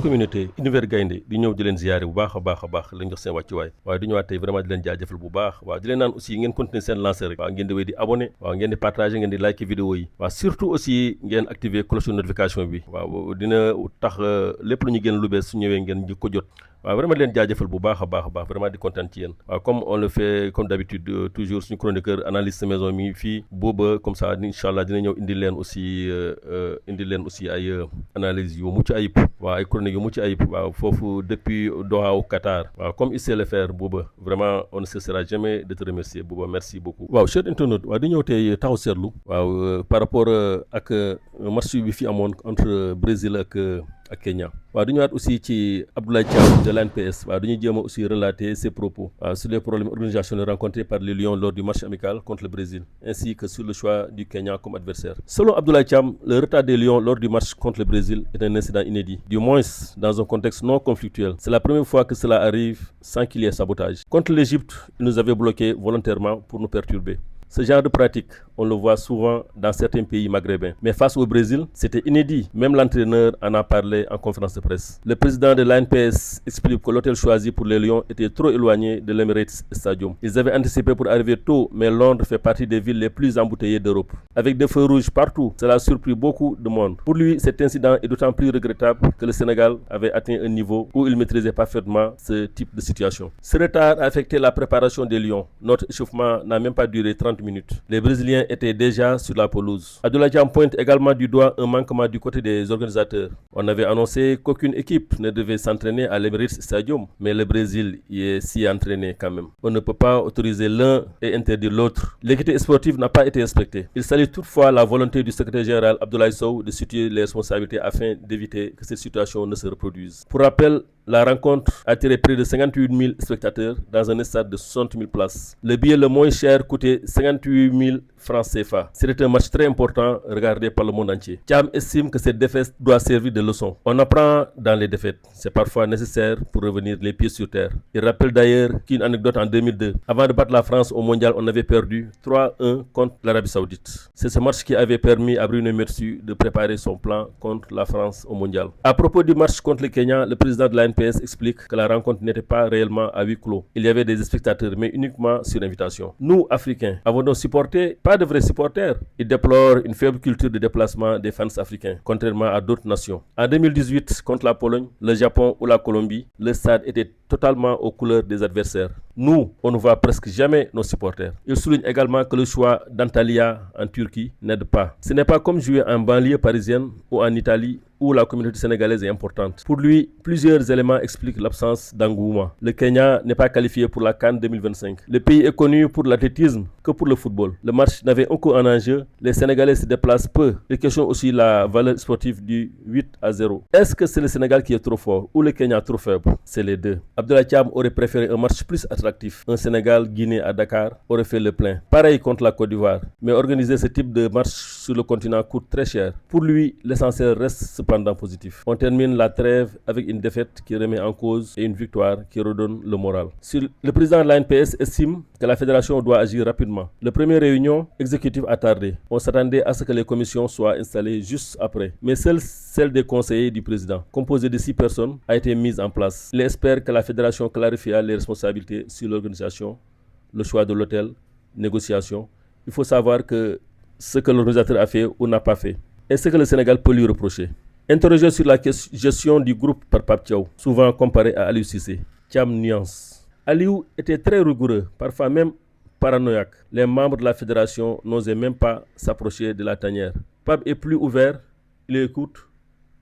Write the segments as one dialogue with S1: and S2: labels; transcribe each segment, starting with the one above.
S1: communauté univers gaynde di ñëw di leen ziyaare bu baax a baax lañ jox seen wàccuwaay waaye du ñëwaat tey vraiment di leen jaajëfal bu baax waaw di leen naan aussi ngeen continuer seen lancer rek waaw ngeen di wéy di abonné waaw ngeen di partager ngeen di liker vidéo yi waaw surtout aussi ngeen activer cloche de notification bi waaw dina tax lépp lu ñu génn lu bees su ñëwee ngeen ko jot waaw vraiment di leen jaajëfal bu baax a baax vraiment di kontaan ci yéen waaw comme on le fait comme d'habitude toujours suñu chroniqueur analyste maison mi fii booba comme ça incha allah dina ñëw indi leen aussi ay analyse yu mucc ayib waaw ay chroniques yu mucc ayib waaw foofu depuis Doha au Qatar waaw comme il sait le faire booba vraiment on ne cessera jamais de te remercier booba merci beaucoup waaw cher internaute waaw di ñëw tey taxaw seetlu waaw par rapport ak match bi fi amoon entre Brésil ak Kenya waaw du ñëwaat aussi ci Abdoulaye Thiam de l'ANPS waaw dañuy jéem a aussi relater ses propos sur les problèmes organisationnels rencontrés par les Lions lors du match amical contre le Brésil ainsi que sur le choix du Kenya comme adversaire. Selon Abdoulaye Thiam, le retard des Lions lors du match contre le Brésil est un incident inédit, du moins dans un contexte non conflictuel. C'est la première fois que cela arrive sans qu'il y ait sabotage. Contre l'Égypte, ils nous avaient bloqués volontairement pour nous perturber. Ce genre de pratique, on le voit souvent dans certains pays maghrébins. Mais face au Brésil, c'était inédit. Même l'entraîneur en a parlé en conférence de presse. Le président de l'ANPS explique que l'hôtel choisi pour les Lions était trop éloigné de l'Emirates Stadium. Ils avaient anticipé pour arriver tôt, mais Londres fait partie des villes les plus embouteillées d'Europe. Avec des feux rouges partout, cela a surpris beaucoup de monde. Pour lui, cet incident est d'autant plus regrettable que le Sénégal avait atteint un niveau où il maîtrisait parfaitement ce type de situation. Ce retard a affecté la préparation des Lions. Notre échauffement n'a même pas duré 30 minutes. Les Brésiliens étaient déjà sur la pelouse. Abdoulaye Thiam pointe également du doigt un manquement du côté des organisateurs. On avait annoncé qu'aucune équipe ne devait s'entraîner à l'Emirates Stadium, mais le Brésil s'y est entraîné quand même. On ne peut pas autoriser l'un et interdire l'autre. L'équité sportive n'a pas été respectée. Il salue toutefois la volonté du secrétaire général Abdoulaye Sow de situer les responsabilités afin d'éviter que cette situation ne se reproduise. Pour rappel, la rencontre a attiré près de 58 000 spectateurs dans un stade de 60 000 places. Le billet le moins cher coûtait 58 000 francs CFA. C'était un match très important regardé par le monde entier. Thiam estime que cette défaite doit servir de leçon. On apprend dans les défaites. C'est parfois nécessaire pour revenir les pieds sur terre. Il rappelle d'ailleurs qu'une anecdote en 2002. Avant de battre la France au mondial, on avait perdu 3-1 contre l'Arabie Saoudite. C'est ce match qui avait permis à Bruno Metsu de préparer son plan contre la France au mondial. À propos du match contre le Kenya, le président de l'ANPS explique que la rencontre n'était pas réellement à huis clos. Il y avait des spectateurs, mais uniquement sur invitation. Nous, Africains, avons donc supporté, pas de vrais supporters. Il déplore une faible culture de déplacement des fans africains, contrairement à d'autres nations. En 2018, contre la Pologne, le Japon ou la Colombie, le stade était totalement aux couleurs des adversaires. Nous, on ne voit presque jamais nos supporters. Il souligne également que le choix d'Antalya en Turquie n'aide pas. Ce n'est pas comme jouer en banlieue parisienne ou en Italie où la communauté sénégalaise est importante. Pour lui, plusieurs éléments expliquent l'absence d'engouement. Le Kenya n'est pas qualifié pour la CAN 2025. Le pays est connu pour l'athlétisme que pour le football. Le match n'avait aucun enjeu. Les Sénégalais se déplacent peu. Il questionne aussi la valeur sportive du 8-0. Est-ce que c'est le Sénégal qui est trop fort ou le Kenya trop faible? C'est les deux. Abdoulaye Thiam aurait préféré un match plus attractif. Un Sénégal-Guinée à Dakar aurait fait le plein. Pareil contre la Côte d'Ivoire. Mais organiser ce type de match sur le continent coûte très cher. Pour lui, l'essentiel reste cependant positif. On termine la trêve avec une défaite qui remet en cause et une victoire qui redonne le moral. Le président de l'ANPS estime que la fédération doit agir rapidement. La première réunion exécutive a tardé. On s'attendait à ce que les commissions soient installées juste après. Mais seule celle des conseillers du président, composée de 6 personnes, a été mise en place. Il espère que la fédération clarifiera les responsabilités sur l'organisation, le choix de l'hôtel, négociation. Il faut savoir que ce que l'organisateur a fait ou n'a pas fait. Et ce que le Sénégal peut lui reprocher. Interrogé sur la gestion du groupe par Pape Thiaw, souvent comparé à Aliou Cissé, Thiam nuance. Aliou était très rigoureux, parfois même paranoïaque. Les membres de la fédération n'osaient même pas s'approcher de la tanière. Pape est plus ouvert, il écoute,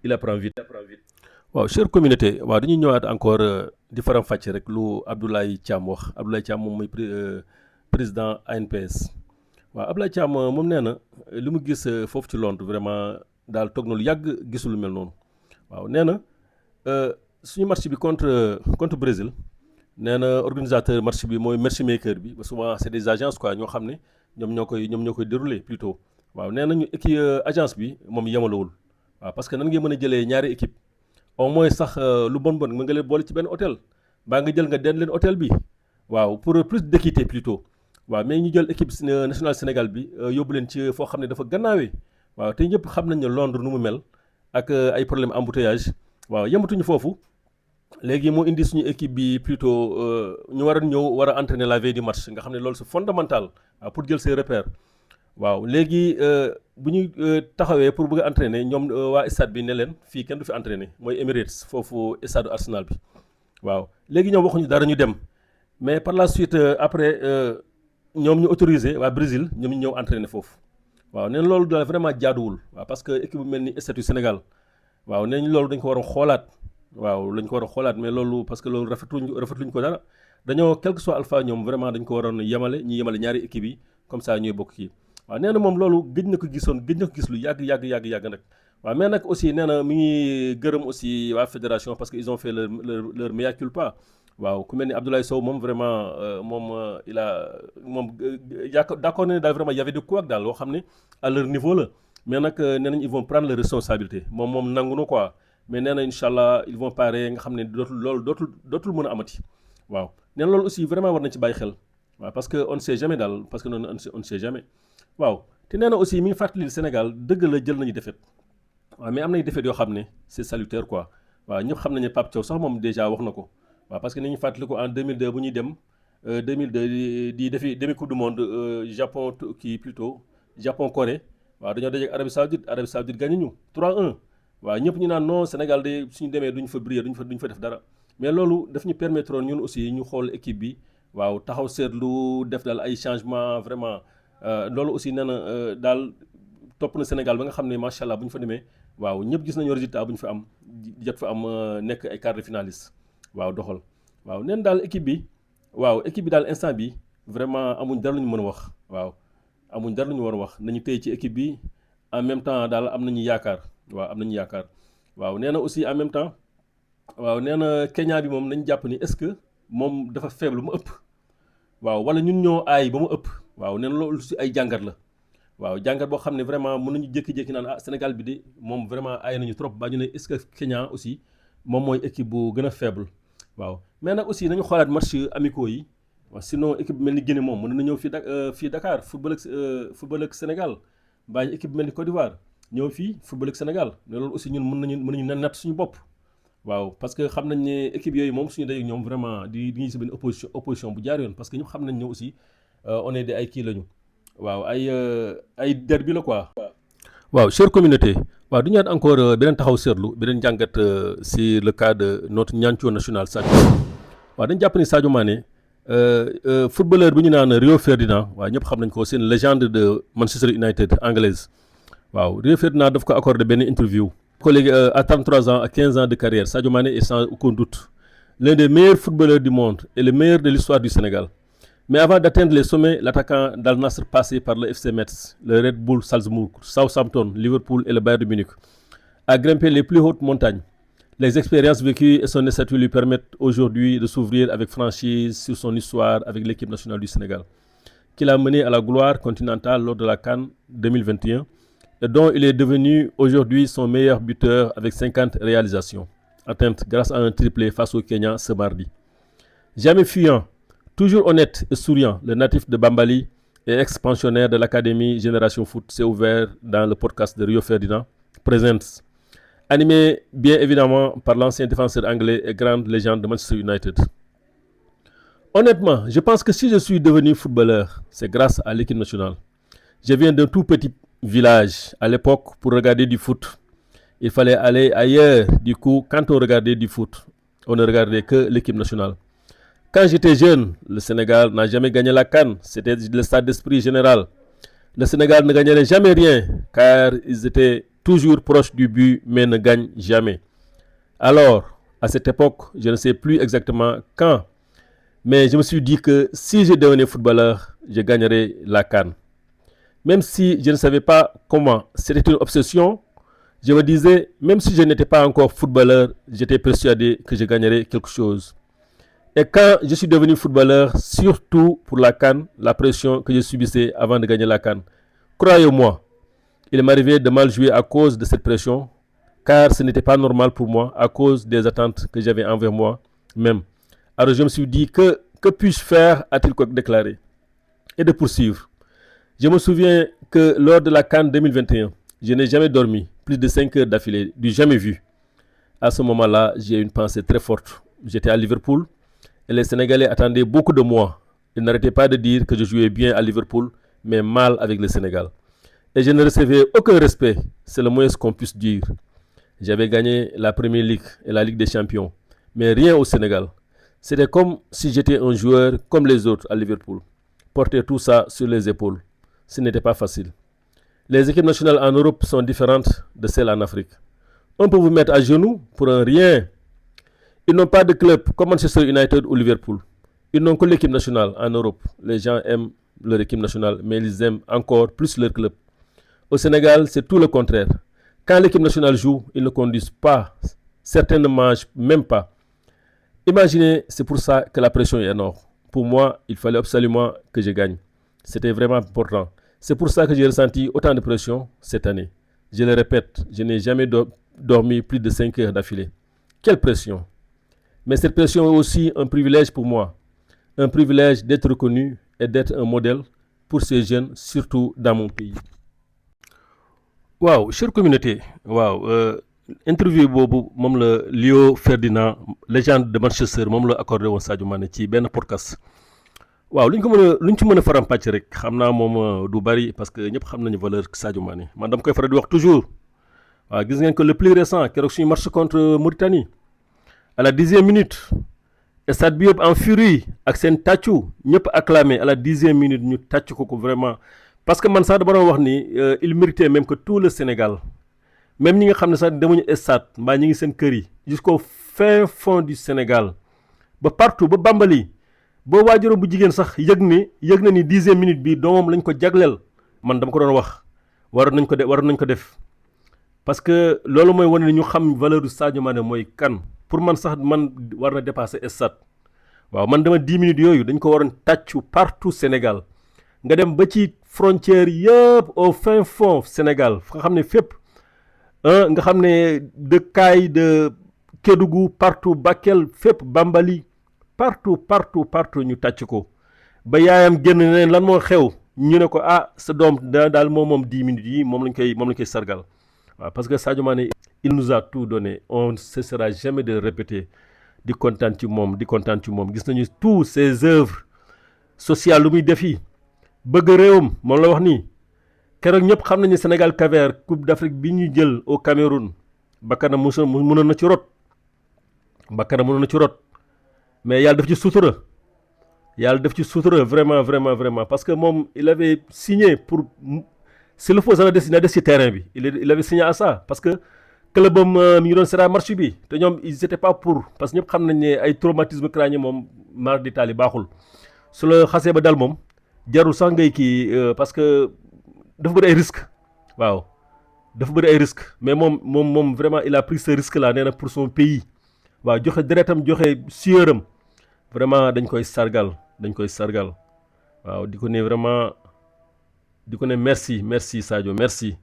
S1: il apprend vite. waaw chère communauté waaw dañuy ñëwaat encore di faram-fàcce rek lu Abdoulaye Thiam wax Abdoulaye Thiam moom mooy président ANPS waaw Abdoulaye Thiam moom nee na li mu gis foofu ci Londres vraiment daal toog na lu yàgg gisul lu mel noonu waaw nee na suñu match bi contre Brésil nee na organisateur match bi mooy matchmaker bi souvent c'est des agences quoi ñoo xam ne ñoom ñoo koy dérouler plutôt waaw nee nañu agence bi moom yemalawul waaw parce que nan ngeen mën a jëlee ñaari équipe au moins sax lu bon mën nga leen boole ci benn hôtel baa nga jël nga den leen hôtel bi waaw pour plus d'équité plutôt waaw mais ñu jël équipe nationale Sénégal bi yóbbu leen ci foo xam ne dafa gannaawee waaw te ñëpp xam nañ ne Londres nu mu mel ak ay problème embouteillage waaw yematuñu foofu léegi moo indi suñu équipe bi plutôt ñu war a ñëw war a entraîner la veille du match nga xam ne loolu c'est fondamental waaw pour jël ses repères waaw léegi bu ñu taxawee pour bëgg a entraîner ñoom waa stade bi ne leen fii kenn du fi entraîner mooy Emirates foofu stade Arsenal bi waaw léegi ñoom waxuñu dara ñu dem mais par la suite après ñoom ñu autorisé waa Brésil ñoom ñu ñëw entraîner foofu waaw nee na loolu daal vraiment jaaduwul waaw parce que équipe bu mel ni stade yu Sénégal waaw nee nañ loolu dañ ko war a xoolaat waaw lañ ko war a xoolaat mais loolu parce que loolu rafetluñ ko dara dañoo quel que soit alpha ñoom vraiment dañ ko waroon yemale ñu yemale ñaari équipe yi comme ça ñooy bokk kii waaw nee na moom loolu gëj na ko gis lu yàgg nag waaw mais nag aussi nee na mi ngi gërëm aussi waa fédération parce que ils ont fait leur mea culpa waaw ku mel ni Abdoulaye Sow moom vraiment moom il a moom d'accord ne daal vraiment y avait de quoi daal loo xam ne à leur niveau la mais nag nee nañ ils vont prendre les responsabilités moom nangu na quoi mais nee na incha allah ils vont parer nga xam ne dootul mën a amati waaw nee na loolu aussi vraiment war nañ ci bàyyi xel waaw parce que on ne sait jamais daal parce que noonu on ne sait jamais waaw te nee na aussi mi ngi fàttali Sénégal dëgg la jël nañu défaite waaw mais am nañu défaite yoo xam ne c'est salutaire quoi waaw ñëpp xam nañu ne Pape Thiaw sax moom déjà wax na ko waaw parce que ni ñu fàttali ko en 2002 bu ñuy dem 2002 di defi demi coupe du monde Japon kii plutôt Japon Corée waaw dañoo dajeek Arabie Saoudite gagné ñu 3-1 waaw ñëpp ñu naan non Sénégal de suñu demee duñ fa briller duñ fa def dara mais loolu daf ñu permettre ñun aussi ñu xool équipe bi waaw taxaw seetlu def daal ay changements vraiment loolu aussi nee na daal topp na Sénégal ba nga xam ne macha allah bu ñu fa demee waaw ñëpp gis nañu résultat bu ñu fa am jot fa am nekk ay quart de finaliste waaw doxal waaw neen daal équipe bi daal instant bi vraiment amuñ dara lu ñu mën a wax waaw amuñ dara lu ñu war a wax nañu téye ci équipe bi en même temps daal am nañu yaakaar waaw nee na aussi en même temps waaw nee na Kenya bi moom nañu jàpp ni est-ce que moom dafa faible mu ëpp waaw wala ñun ñoo aay ba mu ëpp waaw nee na loolu si ay jàngat la waaw jàngat boo xam ne vraiment mën nañu jékki-jékki naan Sénégal bi de moom vraiment aay nañu trop ba ñu ne est-ce que Kenya aussi moom mooy équipe bu gën a faible waaw mais nag aussi nañu xoolaat match amicaux yi waaw sinon équipe bi mel ni Guinée moom mën na ñëw fii Dakar football ak Sénégal bàyyi équipe bi mel ni Côte d'Ivoire ñëw fii football ak Sénégal mais loolu aussi ñun mën nañu natt suñu bopp waaw parce que xam nañ ne équipe yooyu moom suñu dajeek ñoom vraiment di ñu si benn opposition bu jaar yoon parce que ñëpp xam nañ ne aussi on est ay kii lañu waaw ay derby la quoi. waaw chère communauté waaw du ñaat encore beneen taxaw seetlu beneen jàngat si le cas de notre ñancoo national Sadio waaw dañu jàpp ni Sadio Mané footballeur bu ñu naan Rio Ferdinand waaw ñëpp xam nañ ko c'est une légende de Manchester United anglaise waaw Rio Ferdinand daf ko accordé benn interview. ko léegi à 33 ans à 15 ans de carrière Sadio Mané est sans aucun doute l'un des meilleurs footballeurs du monde et le meilleur de l'histoire du Sénégal. Mais avant d'atteindre les sommets, l'attaquant d'Al Nassr passé par le FC Metz, le Red Bull Salzbourg, Southampton, Liverpool et le Bayern de Munich, a grimpé les plus hautes montagnes. Les expériences vécues et son statut lui permettent aujourd'hui de s'ouvrir avec franchise sur son histoire avec l'équipe nationale du Sénégal, qu'il a mené à la gloire continentale lors de la CAN 2021 et dont il est devenu aujourd'hui son meilleur buteur avec 50 réalisations, atteintes grâce à un triplé face au Kenya ce mardi. Jamais fuyant, toujours honnête et souriant, le natif de Bambali et ex-pensionnaire de l'Académie Génération Foot s'est ouvert dans le podcast de Rio Ferdinand Presents, animé bien évidemment par l'ancien défenseur anglais et grande légende de Manchester United. Honnêtement, je pense que si je suis devenu footballeur, c'est grâce à l'équipe nationale. Je viens d'un tout petit village à l'époque pour regarder du foot. Il fallait aller ailleurs. Du coup, quand on regardait du foot, on ne regardait que l'équipe nationale. Quand j'étais jeune, le Sénégal n'a jamais gagné la CAN. C'était le stade d'esprit général. Le Sénégal ne gagnerait jamais rien car ils étaient toujours proches du but mais ne gagnent jamais. Alors, à cette époque, je ne sais plus exactement quand, mais je me suis dit que si je devenais footballeur, je gagnerais la CAN. Même si je ne savais pas comment, c'était une obsession. Je me disais, même si je n'étais pas encore footballeur, j'étais persuadé que je gagnerais quelque chose. Et quand je suis devenu footballeur, surtout pour la CAN, la pression que je subissais avant de gagner la CAN, croyez-moi, il m'arrivait de mal jouer à cause de cette pression, car ce n'était pas normal pour moi, à cause des attentes que j'avais envers moi-même. Alors je me suis dit, que puis-je faire, a-t-il déclaré, et de poursuivre. Je me souviens que lors de la CAN 2021, je n'ai jamais dormi plus de 5 heures d'affilée, du jamais vu. à ce moment-là, j'ai une pensée très forte. J'étais à Liverpool et les Sénégalais attendaient beaucoup de moi. Ils n'arrêtaient pas de dire que je jouais bien à Liverpool, mais mal avec le Sénégal. Et je ne recevais aucun respect, c'est le moins qu'on puisse dire. J'avais gagné la Premier League et la Ligue des Champions, mais rien au Sénégal. C'était comme si j'étais un joueur comme les autres à Liverpool. Porter tout ça sur les épaules, ce n'était pas facile. Les équipes nationales en Europe sont différentes de celles en Afrique. On peut vous mettre à genoux pour un rien. Ils n'ont pas de club comme Manchester United ou Liverpool. Ils n'ont que l'équipe nationale en Europe. Les gens aiment leur équipe nationale, mais ils aiment encore plus leur club. Au Sénégal, c'est tout le contraire. Quand l'équipe nationale joue, ils ne conduisent pas. Certains ne mangent même pas. Imaginez, c'est pour ça que la pression est énorme. Pour moi, il fallait absolument que je gagne. C'était vraiment important. C'est pour ça que j'ai ressenti autant de pression cette année. Je le répète, je n'ai jamais dormi plus de 5 heures d'affilée. Quelle pression! Mais cette pression est aussi un privilège pour moi. Un privilège d'être reconnu et d'être un modèle pour ces jeunes, surtout dans mon pays. Waaw, chère communauté, waaw, interview boobu moom la Léo Ferdinand légende de Manchester moom la accordé woon Sadio Mané ci benn podcast. waaw lu ñu ci mën a faram-pàcc rek xam naa moom du bari parce que ñëpp xam nañu valeur Sadio Mané man dama koy faral di wax toujours waaw gis ngeen que le plus récent keroog suñu match contre Mauritanie à la 10e minute stade bi yëpp en furie ak seen tàccu ñëpp acclamé à la 10e minute ñu tàcc ko vraiment parce que man sax dama doon wax ni il méritait même que tout le Sénégal même ñi nga xam ne sax demuñu stade mbaa ñi ngi seen kër yi jusqu'au fin fond du Sénégal ba partout ba Bambali ba waajuram bu jigéen sax yëg na ni 10e minute bi doomam lañ ko jagleel man dama ko doon wax waroon nañ ko def parce que loolu mooy wane ni ñu xam valeur du Sadio Mané mooy kan pour man sax man war na dépasser stade waaw man dama 10 minutes yooyu dañ ko waroon tàccu partout Sénégal nga dem ba ci frontière yëpp au fin fond Sénégal nga xam ne fépp nga xam ne de Kaay de Kédougou partout Bakel fépp Bambali partout ñu tàcc ko ba yaayam génn ne lan moo xew ñu ne ko sa doom daal moom 10 minutes yi moom lañ koy sargal waaw parce que Sadio Mané il nous a tout donné on ne cessera jamais de répéter di kontaan ci moom gis nañu tous ses œuvres sociales lu muy def yi bëgg réewam moom la wax nii keroog ñëpp xam nañu Sénégal Cap-Vert Coupe d'Afrique bi ñu jël au Cameroun bakkanam mënoon na ci rot mais yàlla def ci sutura vraiment parce que moom il avait signé pour s'il le faut sax na des ci terrain bi il avait signé à ça parce que clubam mi ngi doon seetaan match bi te ñoom ils étaient pas pour parce que ñëpp xam nañ ne ay traumatisme crânien moom mar d'Italie baaxul su la xasee ba dal moom jarul sax ngay kii parce que dafa bëri ay risques waaw mais moom vraiment il a pris ce risque là nee na pour son pays waaw joxe deretam joxe sueuram vraiment dañ koy sargal waaw di ko ne merci Sadio merci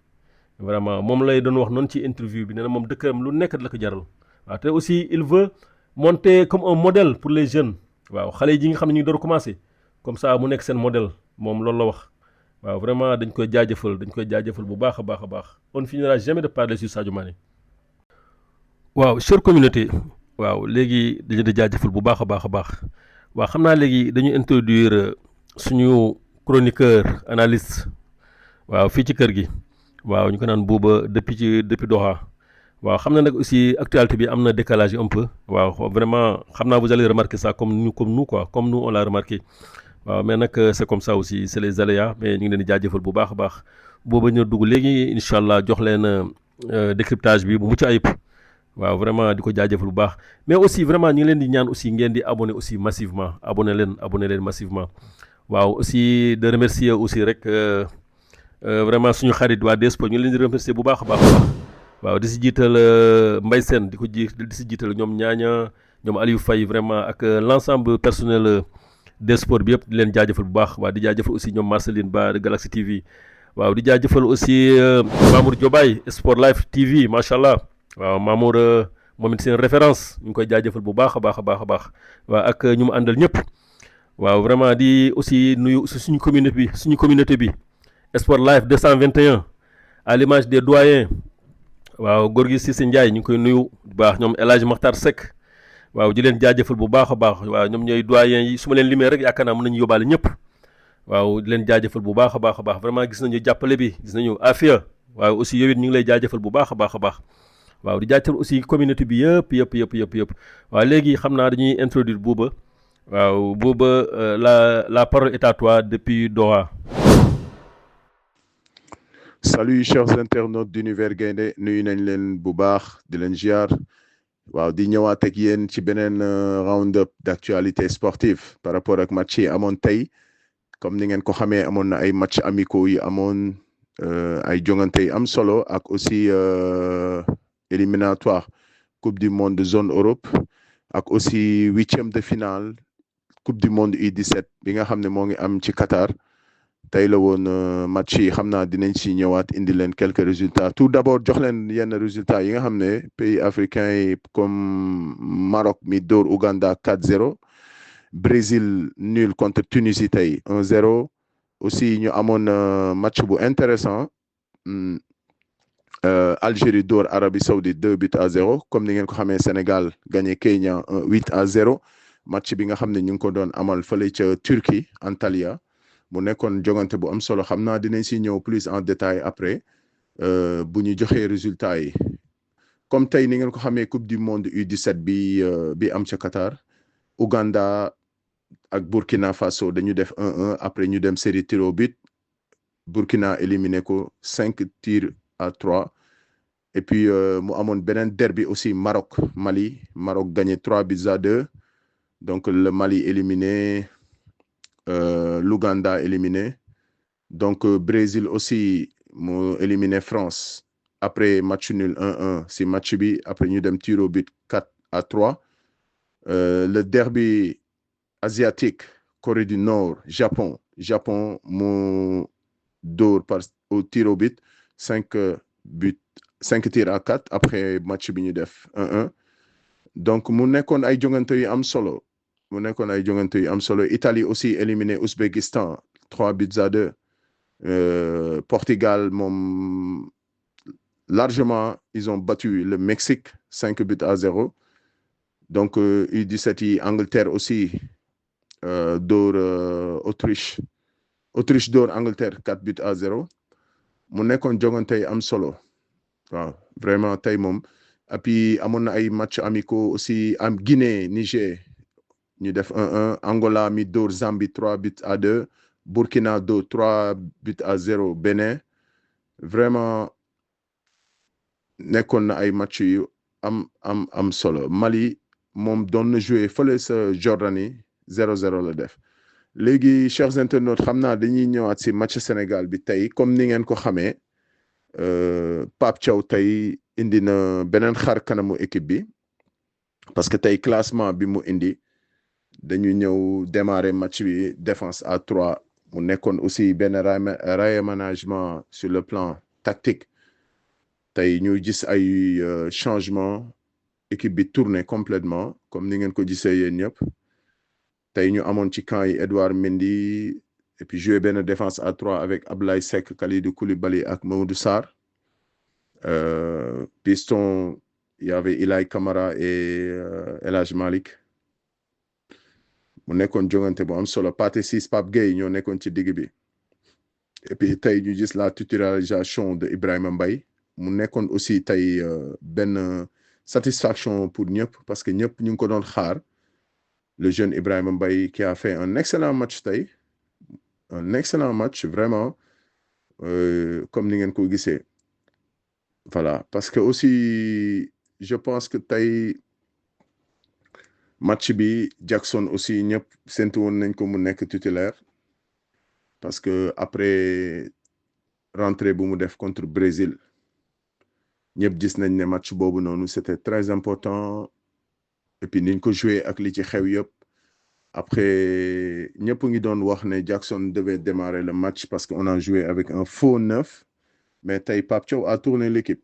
S1: vraiment moom lay doon wax noonu ci interview bi nee na moom dëkkam lu nekk la ko jaral waaw te aussi il veut monter comme un modèle pour les jeunes waaw xale yi nga xam ne ñu ngi door commencer comme ça mu nekk seen modèle moom loolu la wax waaw vraiment dañ koy jaajëfal bu baax a baax on ne finira jamais de parler sur Sadio Mané. waaw chère communauté waaw léegi dañu di jaajëfal bu baax a baax waaw xam naa léegi dañu introduire suñu chroniqueur analyste waaw fii ci kër gi waaw ñu ko naan Bouba depuis Doha waaw xam na nag aussi actualité bi am na décalage un peu waaw vraiment xam naa vous allez remarquer ça comme nous on l'a remarqué waaw mais nag c'est comme ça aussi c'est les aléas mais ñu ngi leen di jaajëfal bu baax a baax Bouba ñu dugg léegi incha allah jox leen décryptage bi bu mucc ayib. waaw vraiment di ko jaajëfal bu baax mais aussi vraiment ñu ngi leen di ñaan aussi ngeen di abonné aussi massivement abonné leen massivement waaw aussi de remercier aussi rek vraiment suñu xarit waa Despo ñu leen di remercier bu baax a baax waaw di si jiital Mbaye Sène di si jiital ñoom ñaaña ñoom Aliou Faye vraiment ak l'ensemble personnel Despo bi yëpp di leen jaajëfal bu baax waaw di jaajëfal aussi ñoom Marceline Ba de Galaxy TV waaw di jaajëfal aussi Mamour Diobaye Sport Life TV macha allah. waaw Mamour moom it seen référence ñu ngi koy jaajëfal bu baax a baax waaw ak ñu mu àndal ñëpp waaw vraiment di aussi nuyu suñu communauté bi Sport Life 221 à l'image des doyens waaw Gorgui Cissé Ndiaye ñu ngi koy nuyu bu baax ñoom El Hadj Makhtar Seck waaw di leen jaajëfal bu baax a baax waaw ñoom ñooy doyen yi su ma leen limee rek yaakaar naa mën nañu yóbbaale ñëpp waaw di leen jaajëfal bu baax a baax a baax vraiment gis nañu jàppale bi gis nañu Afia waaw aussi yow it ñu ngi lay jaajëfal bu baax a baax a baax waaw di jaajëfal aussi communauté bi yëpp waaw léegi xam naa dañuy introduire Bouba waaw Bouba la parole est à toi depuis Doha.
S2: Salut chers internautes d'Univers Gaindé nuyu nañ leen bu baax di leen ziar waaw di ñëwaat ak yéen ci beneen round-up d'actualité sportive par rapport ak match yi amoon tey comme ni ngeen ko xamee amoon na ay match amicaux yi amoon ay jongante yi am solo ak aussi éliminatoire coupe du monde de zone Europe ak aussi huitième de finale coupe du monde U17 bi nga xam ne moo ngi am ci Qatar tey la woon match yi xam naa dinañ ci ñëwaat indi leen quelques résultats tout d'abord jox leen yenn résultats yi nga xam ne pays africains yi comme Maroc mi dóor Ouganda 4-0 Brésil nul contre Tunisie tey 1-0 aussi ñu amoon match bu intéressant Algérie dóor Arabie Saoudite 2-0 comme ni ngeen ko xamee Sénégal gagné Kenya 8-0 match bi nga xam ne ñu ngi ko doon amal fële ca Turquie Antalya mu nekkoon jogante bu am solo xam naa dinañ si ñëw plus en détail après bu ñu joxee résultats yi comme tey ni ngeen ko xamee coupe du monde U17 bi am ca Qatar Ouganda ak Burkina Faso dañu def 1-1 après ñu dem série tir au but Burkina éliminé ko 5-3 et puis mu amoon beneen derby aussi Maroc gagné 3-2 donc le Mali éliminé l'Ouganda éliminé donc Brésil aussi mu éliminé France après match nul 1-1 si match bi après ñu dem tir au but 4-3 le derby asiatique Corée du Nord Japon mu dóor au tir au but 5 tirs à 4 après match bi ñu def 1-1 donc mu nekkoon ay jongante yu am solo Italie aussi éliminé Ouzbékistan 3-2 Portugal moom largement ils ont battu le Mexique 5-0 donc U17 yi Angleterre aussi dóor Autriche dóor Angleterre 4-0 mu nekkoon jongante yi am solo waaw vraiment tey moom et puis amoon na ay match amicaux aussi am Guinée Niger ñu def 1-1 Angola mi dóor Zambie 3-2 Burkina dóor 3-0 Bénin vraiment nekkoon na ay match yu am solo Mali moom doon na jouer fële sa Jordanie 0-0 la def léegi chers internautes xam naa dañuy ñëwaat si match Sénégal bi tey comme ni ngeen ko xamee Pape Thiaw tey indi na beneen xar kanamu équipe bi parce que tey classement bi mu indi dañu ñëw démarrer match bi défense à 3 mu nekkoon aussi benn réaménagement sur le plan tactique tey ñu gis ay changement équipe bi tourné complètement comme ni ngeen ko gisee yéen ñëpp tey ñu amoon ci camp yi Edouard Mendy et puis jouer benn défense à 3 avec Ablaye Seck Kalidou Koulibaly ak Mamadou Sarr piston il y avait Ilay Camara et El Hadj Malick mu nekkoon jongante bu am solo Pathé Ciss Pape Gueye ñoo nekkoon ci digg bi et puis tey ñu gis la titularisation de Ibrahima Mbaye mu nekkoon aussi tey benn satisfaction pour ñëpp parce que ñëpp ñu ngi ko doon xaar le jeune Ibrahima Mbaye qui a fait un excellent match tey vraiment comme ni ngeen ko gisee voilà parce que aussi je pense que tey match bi Jackson aussi ñëpp séntu woon nañ ko mu nekk titulaire parce que après rentrée bu mu def contre Brésil ñëpp gis nañ ne match boobu noonu c'était très important et puis niñ ko joué ak li ci xew yëpp après ñëpp ngi doon wax ne Jackson devait démarrer le match parce qu'on a joué avec un faux 9 mais tey Pape Thiaw a tourné l'équipe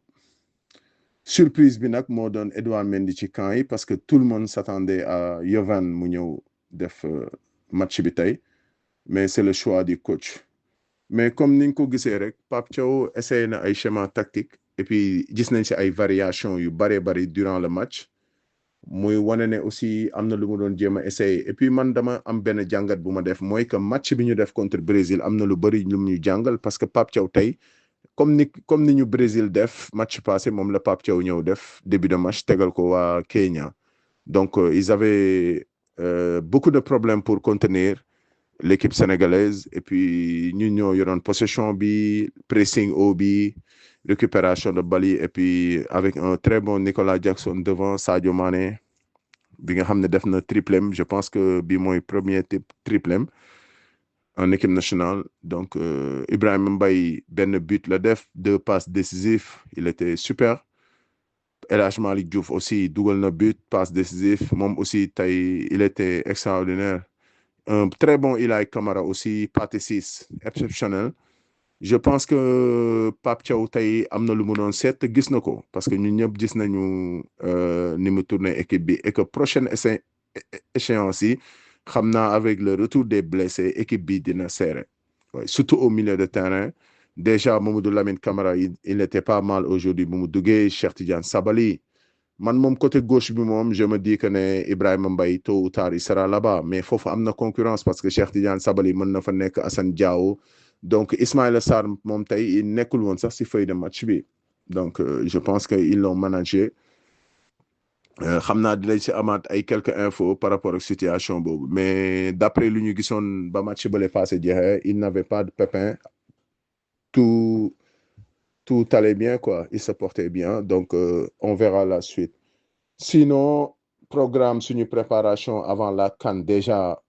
S2: surprise bi nag moo doon Edouard Mendy ci camp yi parce que tout le monde s'attendait à Yovan mu ñëw def match bi tey mais c'est le choix du coach mais comme niñ ko gisee rek Pape Thiaw essayé na ay schéma tactique et puis gis nañ si ay variations yu bari durant le match muy wane ne aussi am na lu mu doon jéem a essayer et puis man dama am benn jàngat bu ma def mooy que match bi ñu def contre Brésil am na lu bëri lu mu ñu jàngal parce que Pape Thiaw tey comme ni ñu Brésil def match passé moom la Pape Thiaw ñëw def début de match tegal ko waa Kenya donc ils avaient beaucoup de problèmes pour contenir l'équipe sénégalaise et puis ñu ñoo yoroon possession bi pressing haut bi récupération de balle et puis avec un très bon Nicolas Jackson devant Sadio Mané bi nga xam ne def na triplém je pense que bi mooy premier triplém en équipe nationale donc Ibrahima Mbaye benn but la def 2 passes décisives il était super El Hadj Malick Diouf aussi dugal na but passe décisif moom aussi tey il était extraordinaire un très bon Ilaï Camara aussi Pathé Ciss exceptionnel je pense que Pape Thiaw tey am na lu mu doon seet gis na ko parce que ñun ñëpp gis nañu ni mu tourné équipe bi et que prochaine échéance yi xam naa avec le retour des blessés équipe bi dina serré surtout au milieu de terrain déjà Mamadou Lamine Camara il était pas mal aujourd'hui bu mu duggee Cheikh Tidiane Sabali man moom côté gauche bi moom je me dis que ne Ibrahima Mbaye tôt ou tard il sera là-bas mais foofu am na concurrence parce que Cheikh Tidiane Sabali mën na fa nekk Assane Diao donc Ismaïla Sarr moom tey il nekkul woon sax si feuille de match bi donc je pense que ils l'ont managé xam naa dinañ si amaat ay quelques infos par rapport ak situation boobu mais d'après lu ñu gisoon ba match bële passé jeexee il n'avait pas de pépin tout allait bien quoi il se portait bien donc on verra la suite sinon programme suñu préparation avant la CAN déjà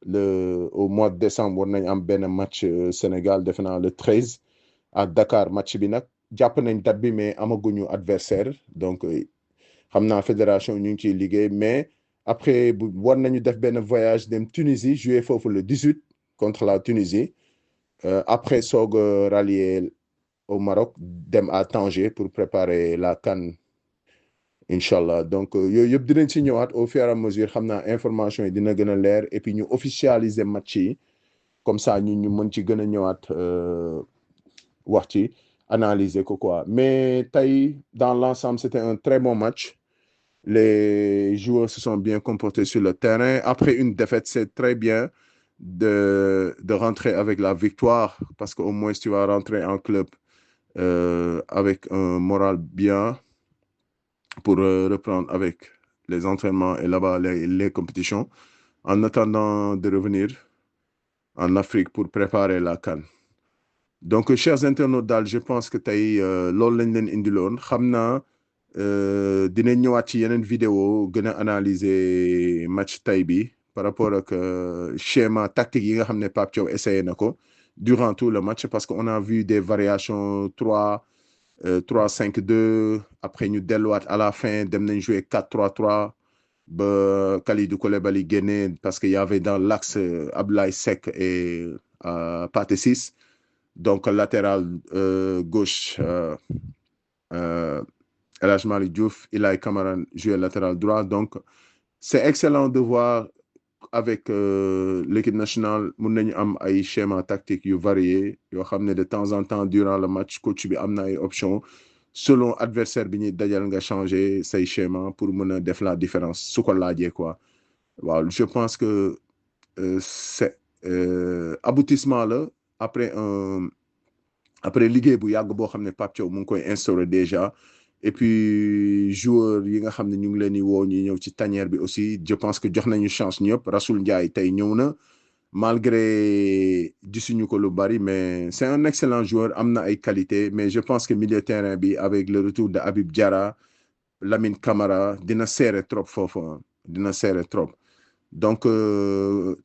S2: au mois de décembre war nañ am benn match Sénégal defe naa le 13 à Dakar match bi nag jàpp nañ date bi mais amaguñu adversaire donc xam naa fédération ñu ngi ciy liggéey mais après war nañu def benn voyage dem Tunisie jouer foofu le 18 contre la Tunisie après soog rallier au Maroc dem à Tanger pour préparer la CAN Inch'Allah donc yooyu yëpp dinañ ci ñëwaat au fur et à mesure xam naa information yi dina gën a leer et puis ñu officialiser match yi comme ça ñu mën ci gën a ñëwaat wax ci analyser ko quoi mais tey dans l'ensemble c'était un très bon match les joueurs se sont bien comportés sur le terrain après une défaite c'est très bien de rentrer avec la victoire parce qu'au moins tu vas rentrer en club avec un moral bien pour reprendre avec les entraînements et là-bas les compétitions en attendant de revenir en Afrique pour préparer la CAN donc chers internautes daal je pense que tey loolu lañ leen indiloon xam naa dinañ ñëwaat ci yeneen vidéo gën a analyser match tey bi par rapport ak schéma tactique yi nga xam ne Pape Thiaw essayé na ko durant tout le match parce qu'on a vu des variations 3-5-2 après ñu delluwaat à la fin dem nañ jouer 4-3-3 ba Kalidou Koulibaly génne parce que y avait dans l'axe Abdoulaye Seck et Pathé Ciss donc latéral gauche El Hadj Malick Diouf Ilaï Camara jouer latéral droit donc c'est excellent de voir avec l'équipe nationale mun nañu am ay schéma tactique yu varié yoo xam ne de temps en temps durant le match coach bi am na ay options selon adversaire bi ñuy dajal nga changer say schéma pour mën a def la différence su ko laajee quoi waaw je pense que c'est aboutissement la après liggéey bu yàgg boo xam ne Pape Thiaw mu ngi koy instauré déjà et puis joueurs yi nga xam ne ñu ngi leen di woo ñu ñëw ci tanière bi aussi je pense que jox nañu chance ñëpp Rassoul Ndiaye tey ñëw na malgré gisuñu ko lu bari mais c'est un excellent joueur am na ay qualité mais je pense que milieu terrain bi avec le retour de Habib Diarra Lamine Camara dina serrer trop foofu dina serrer trop donc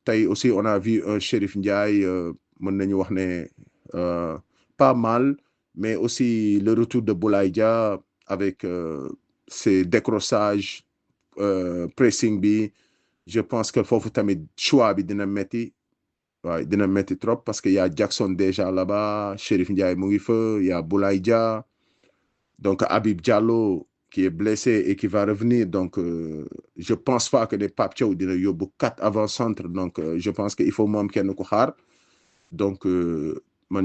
S2: tey aussi on a vu un Chérif Ndiaye mën nañu wax ne pas mal mais aussi le retour de Boulaye Dia avec ses décrochages pressing bi je pense que foofu tamit choix bi dina metti waaye dina metti trop parce que y a Jackson déjà là-bas Chérif Ndiaye mu ngi fa y a Boulaye Dia donc Habib Diallo qui est blessé et qui va revenir donc je pense pas que ne Pape Thiaw dina yóbbu 4 avant-centre donc je pense que il faut moom kenn ku xaar donc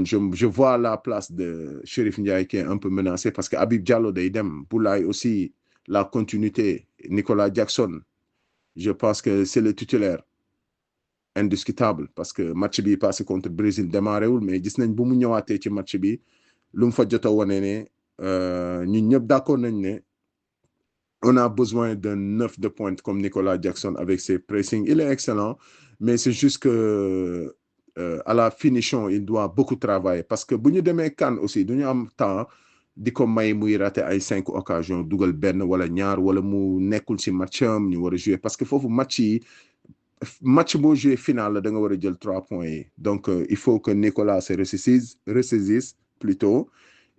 S2: je vois la place de Chérif Ndiaye qui est un peu menacée parce que Habib Diallo day dem, Boulaye aussi, la continuité, Nicolas Jackson, je pense que c'est le titulaire indiscutable parce que match bi passé contre Brésil démarré wul mais gis nañ bu mu ñëwaatee ci match bi lu mu fa jot a wane ne ñun ñëpp d'accord nañ ne on a besoin d'un neuf de pointe comme Nicolas Jackson avec ses pressings. Il est excellent, mais c'est juste que à la finition, il doit beaucoup travailler parce que bu ñu demee CAN aussi du ñu am temps di ko may muy raté ay 5 occasions dugal benn wala ñaar wala mu nekkul ci matcham ñu war a jouer parce que foofu match boo joué final la da nga war a jël 3 points yi donc il faut que Nicolas se ressaisisse plutôt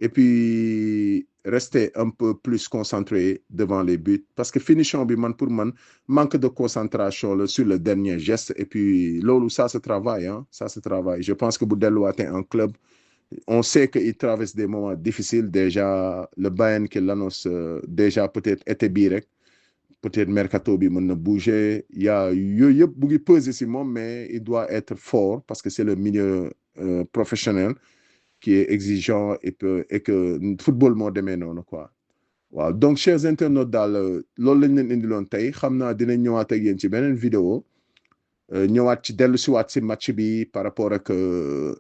S2: et puis rester un peu plus concentré devant les buts parce que finition bi man pour man manque de concentration là, sur le dernier geste et puis loolu ça se travaille hein, ça se travaille je pense que bu delluwaatee en club on sait qu'il traverse des moments difficiles déjà le Bayern qui l'annonce déjà peut-être été bii rek peut-être mercato bi mën na bouger il y a yooyu yëpp bu ngi peser ci moom mais il doit être fort parce que c'est le milieu professionnel qui est exigeant et que football moo demee noonu quoi waaw donc chers internautes daal loolu lañ leen indiloon tey xam naa dinañ ñëwaat ak yéen ci beneen vidéo ñëwaat ci dellu siwaat ci match bi par rapport ak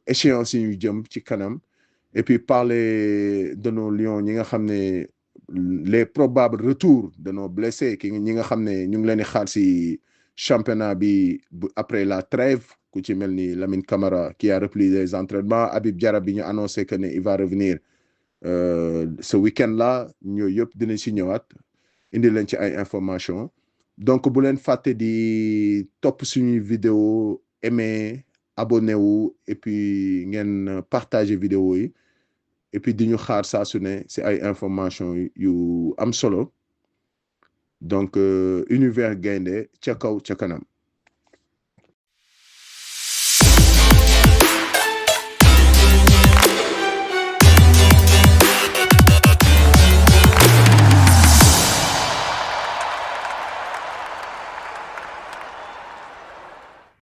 S2: échéance yi ñu jëm ci kanam et puis parler de nos lions ñi nga xam ne les probables retours de nos blessés ñi nga xam ne ñu ngi leen di xaar ci championnat bi après la trêve ku ci mel ni Lamine Camara qui a repris les entraînements Habib Diarra bi ñu annoncé que ne il va revenir ce week-end là ñooyu yëpp dinañ ci ñëwaat indi leen ci ay informations donc bu leen fàtte di topp suñuy vidéo aimer abonné wu et puis ngeen partager vidéo yi et puis di ñu xaar saa su ne ci ay informations yu am solo donc univers gaynde ca kaw ca kanam